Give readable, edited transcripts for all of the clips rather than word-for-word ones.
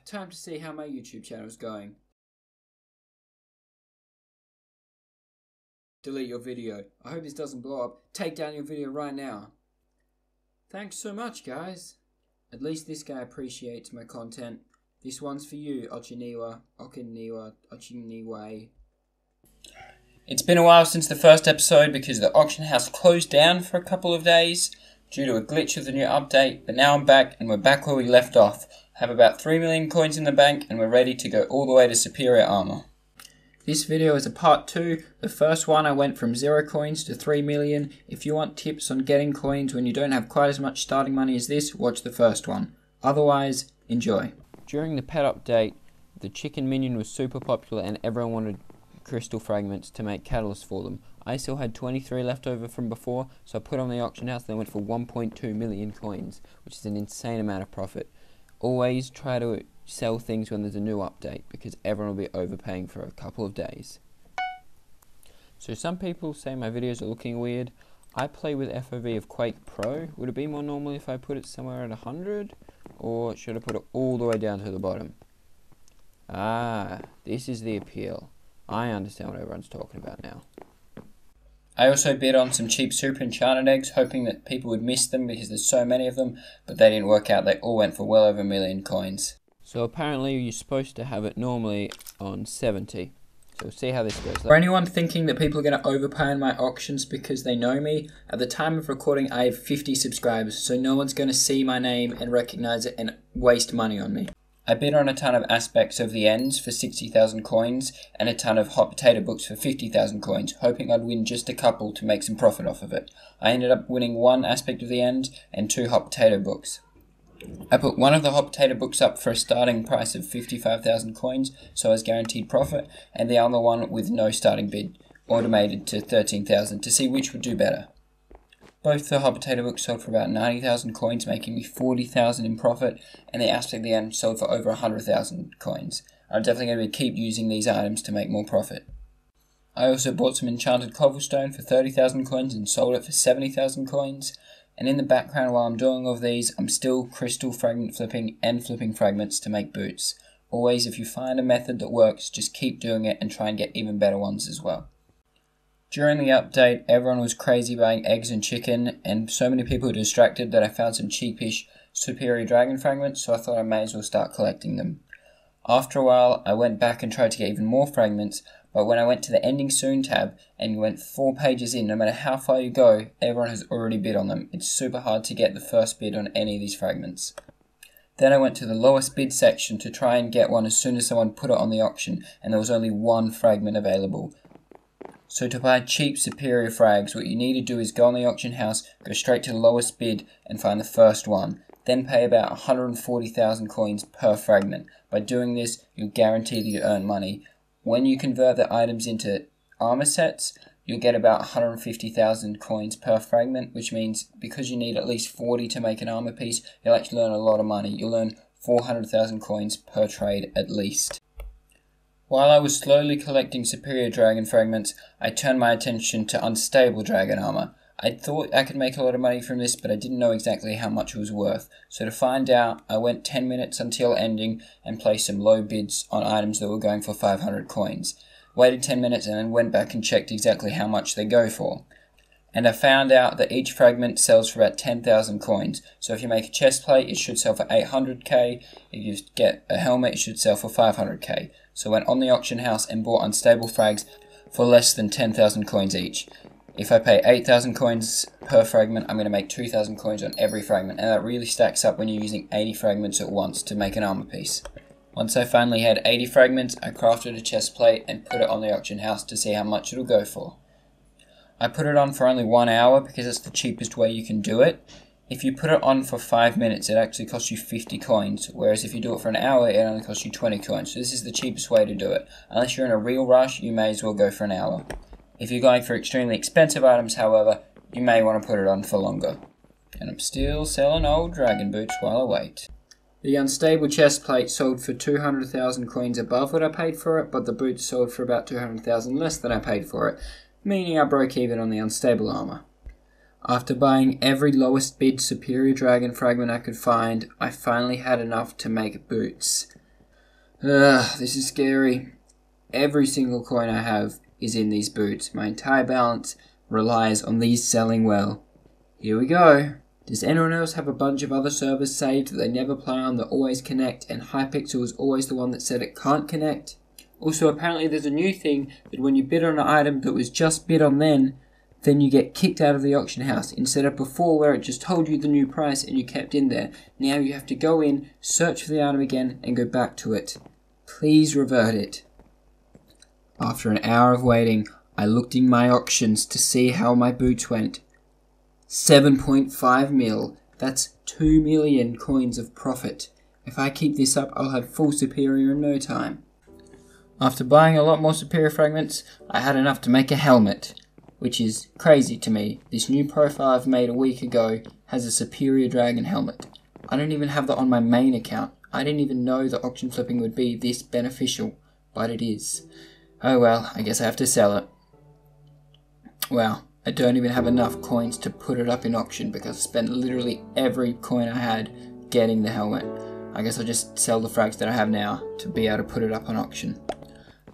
Time to see how my YouTube channel is going. Delete your video. I hope this doesn't blow up. Take down your video right now. Thanks so much, guys. At least this guy appreciates my content. This one's for you, Ochiniwa, Ochiniwe. It's been a while since the first episode because the auction house closed down for a couple of days due to a glitch of the new update, but now I'm back and we're back where we left off. I have about 3 million coins in the bank and we're ready to go all the way to superior armor. This video is a part 2. The first one I went from 0 coins to 3 million. If you want tips on getting coins when you don't have quite as much starting money as this, watch the first one. Otherwise, enjoy. During the pet update, the chicken minion was super popular and everyone wanted crystal fragments to make catalysts for them. I still had 23 left over from before, so I put on the auction house and they went for 1.2 million coins, which is an insane amount of profit. Always try to sell things when there's a new update because everyone will be overpaying for a couple of days. So some people say my videos are looking weird. I play with FOV of Quake Pro. Would it be more normal if I put it somewhere at 100? Or should I put it all the way down to the bottom? Ah, this is the appeal. I understand what everyone's talking about now. I also bid on some cheap super enchanted eggs, hoping that people would miss them because there's so many of them, but they didn't work out. They all went for well over 1 million coins. So apparently you're supposed to have it normally on 70. So we'll see how this goes. For anyone thinking that people are going to overpay in my auctions because they know me, at the time of recording I have 50 subscribers, so no one's going to see my name and recognize it and waste money on me. I bid on a ton of aspects of the ends for 60,000 coins and a ton of hot potato books for 50,000 coins, hoping I'd win just a couple to make some profit off of it. I ended up winning 1 aspect of the end and 2 hot potato books. I put one of the hot potato books up for a starting price of 55,000 coins, so I was guaranteed profit, and the other one with no starting bid, automated to 13,000 to see which would do better. Both the hot potato books sold for about 90,000 coins, making me 40,000 in profit, and the aspect of the end sold for over 100,000 coins. I'm definitely going to keep using these items to make more profit. I also bought some enchanted cobblestone for 30,000 coins and sold it for 70,000 coins. And in the background while I'm doing all of these, I'm still crystal fragment flipping and flipping fragments to make boots. Always, if you find a method that works, just keep doing it and try and get even better ones as well. During the update, everyone was crazy buying eggs and chicken, and so many people were distracted that I found some cheapish superior dragon fragments, so I thought I may as well start collecting them. After a while, I went back and tried to get even more fragments, but when I went to the Ending Soon tab and went 4 pages in, no matter how far you go, everyone has already bid on them. It's super hard to get the first bid on any of these fragments. Then I went to the lowest bid section to try and get one as soon as someone put it on the auction, and there was only 1 fragment available. So to buy cheap superior frags, what you need to do is go on the auction house, go straight to the lowest bid and find the first one. Then pay about 140,000 coins per fragment. By doing this, you'll guarantee that you earn money. When you convert the items into armor sets, you'll get about 150,000 coins per fragment, which means because you need at least 40 to make an armor piece, you'll actually earn a lot of money. You'll earn 400,000 coins per trade at least. While I was slowly collecting superior dragon fragments, I turned my attention to unstable dragon armor. I thought I could make a lot of money from this, but I didn't know exactly how much it was worth. So to find out, I went 10 minutes until ending and placed some low bids on items that were going for 500 coins. Waited 10 minutes and then went back and checked exactly how much they go for. And I found out that each fragment sells for about 10,000 coins. So if you make a chest plate, it should sell for 800k. If you get a helmet, it should sell for 500k. So I went on the auction house and bought unstable frags for less than 10,000 coins each. If I pay 8,000 coins per fragment, I'm going to make 2,000 coins on every fragment, and that really stacks up when you're using 80 fragments at once to make an armor piece. Once I finally had 80 fragments, I crafted a chest plate and put it on the auction house to see how much it'll go for. I put it on for only 1 hour because it's the cheapest way you can do it. If you put it on for 5 minutes, it actually costs you 50 coins, whereas if you do it for an hour, it only costs you 20 coins. So this is the cheapest way to do it. Unless you're in a real rush, you may as well go for an hour. If you're going for extremely expensive items, however, you may want to put it on for longer. And I'm still selling old dragon boots while I wait. The unstable chest plate sold for 200,000 coins above what I paid for it, but the boots sold for about 200,000 less than I paid for it, meaning I broke even on the unstable armor. After buying every lowest bid superior dragon fragment I could find, I finally had enough to make boots. This is scary. Every single coin I have is in these boots. My entire balance relies on these selling well. Here we go. Does anyone else have a bunch of other servers saved that they never play on that always connect, and Hypixel is always the one that said it can't connect? Also, apparently there's a new thing that when you bid on an item that was just bid on then you get kicked out of the auction house, instead of before where it just told you the new price and you kept in there. Now you have to go in, search for the item again, and go back to it. Please revert it. After an hour of waiting, I looked in my auctions to see how my boots went. 7.5 mil. That's 2 million coins of profit. If I keep this up, I'll have full superior in no time. After buying a lot more superior fragments, I had enough to make a helmet, which is crazy to me. This new profile I've made a week ago has a superior dragon helmet. I don't even have that on my main account. I didn't even know that auction flipping would be this beneficial, but it is. Oh well, I guess I have to sell it. Wow, I don't even have enough coins to put it up in auction because I spent literally every coin I had getting the helmet. I guess I'll just sell the frags that I have now to be able to put it up on auction.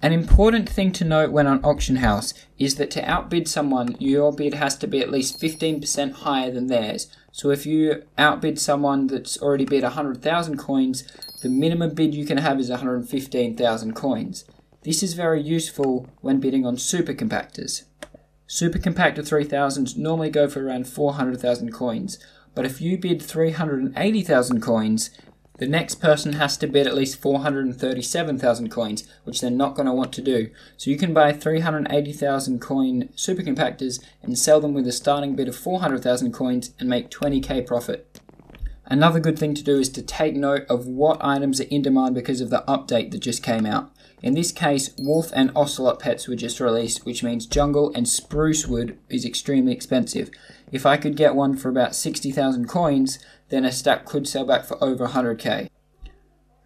An important thing to note when on auction house is that to outbid someone, your bid has to be at least 15% higher than theirs. So if you outbid someone that's already bid 100,000 coins, the minimum bid you can have is 115,000 coins. This is very useful when bidding on super compactors. Super compactor 3000s normally go for around 400,000 coins, but if you bid 380,000 coins, the next person has to bid at least 437,000 coins, which they're not going to want to do. So you can buy 380,000 coin super compactors and sell them with a starting bid of 400,000 coins and make 20k profit. Another good thing to do is to take note of what items are in demand because of the update that just came out. In this case, wolf and ocelot pets were just released, which means jungle and spruce wood is extremely expensive. If I could get one for about 60,000 coins, then a stack could sell back for over 100k.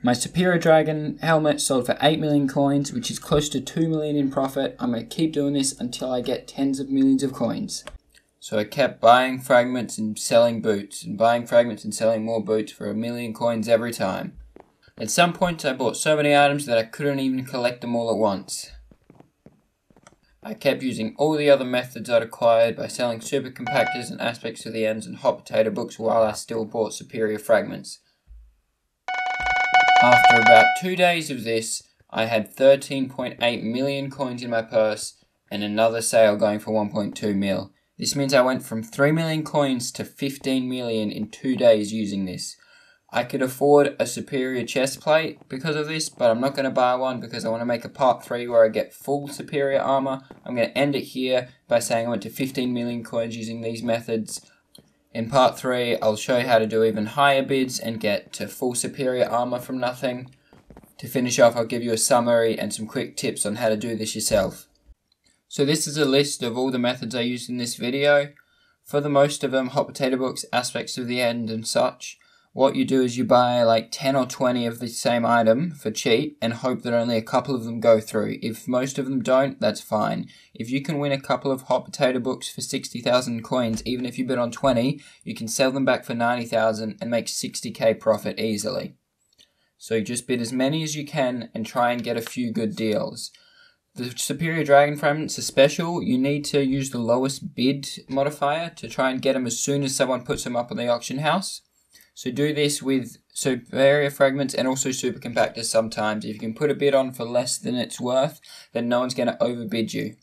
My superior dragon helmet sold for 8 million coins, which is close to 2 million in profit. I'm going to keep doing this until I get tens of millions of coins. So I kept buying fragments and selling boots, and buying fragments and selling more boots for 1 million coins every time. At some point I bought so many items that I couldn't even collect them all at once. I kept using all the other methods I'd acquired by selling super compactors and aspects of the ends and hot potato books while I still bought superior fragments. After about 2 days of this, I had 13.8 million coins in my purse and another sale going for 1.2 mil. This means I went from 3 million coins to 15 million in 2 days using this. I could afford a superior chest plate because of this, but I'm not going to buy one because I want to make a part 3 where I get full superior armor. I'm going to end it here by saying I went to 15 million coins using these methods. In part 3, I'll show you how to do even higher bids and get to full superior armor from nothing. To finish off, I'll give you a summary and some quick tips on how to do this yourself. So this is a list of all the methods I used in this video. For the most of them, hot potato books, aspects of the end and such. What you do is you buy like 10 or 20 of the same item for cheap and hope that only a couple of them go through. If most of them don't, that's fine. If you can win a couple of hot potato books for 60,000 coins, even if you bid on 20, you can sell them back for 90,000 and make 60k profit easily. So you just bid as many as you can and try and get a few good deals. The superior dragon fragments are special. You need to use the lowest bid modifier to try and get them as soon as someone puts them up on the auction house. So do this with superior fragments and also super compactors sometimes. If you can put a bid on for less than it's worth, then no one's going to overbid you.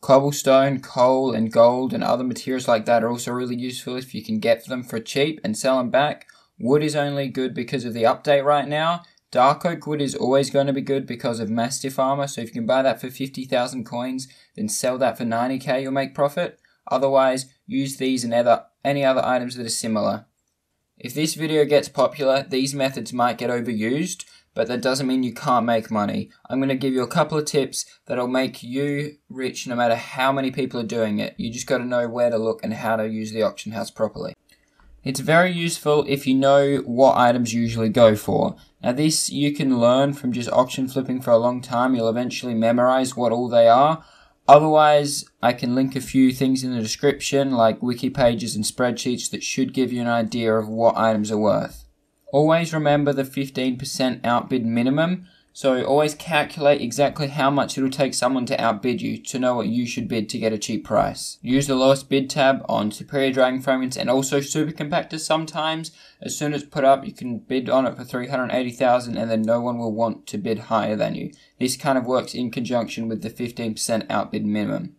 Cobblestone, coal and gold and other materials like that are also really useful if you can get them for cheap and sell them back. Wood is only good because of the update right now. Dark oak wood is always going to be good because of mastiff armor. So if you can buy that for 50,000 coins, then sell that for 90k, you'll make profit. Otherwise, use these and any other items that are similar. If this video gets popular, these methods might get overused, but that doesn't mean you can't make money. I'm going to give you a couple of tips that'll make you rich no matter how many people are doing it. You just got to know where to look and how to use the auction house properly. It's very useful if you know what items usually go for. Now this you can learn from just auction flipping for a long time. You'll eventually memorize what all they are. Otherwise, I can link a few things in the description, like wiki pages and spreadsheets that should give you an idea of what items are worth. Always remember the 15% outbid minimum, so always calculate exactly how much it will take someone to outbid you to know what you should bid to get a cheap price. Use the lowest bid tab on superior dragon fragments and also super compactors sometimes. As soon as it's put up, you can bid on it for 380,000 and then no one will want to bid higher than you. This kind of works in conjunction with the 15% outbid minimum.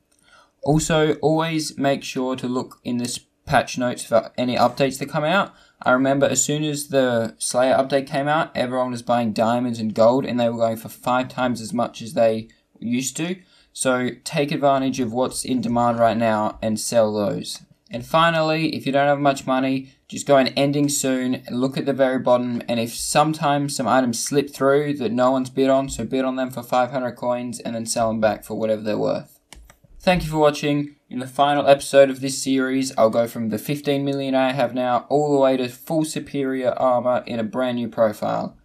Also, always make sure to look in this patch notes for any updates that come out. I remember as soon as the Slayer update came out, everyone was buying diamonds and gold and they were going for 5 times as much as they used to. So take advantage of what's in demand right now and sell those. And finally, if you don't have much money, just go in ending soon and look at the very bottom, and if sometimes some items slip through that no one's bid on, so bid on them for 500 coins and then sell them back for whatever they're worth. Thank you for watching. In the final episode of this series, I'll go from the 15 million I have now all the way to full superior armor in a brand new profile.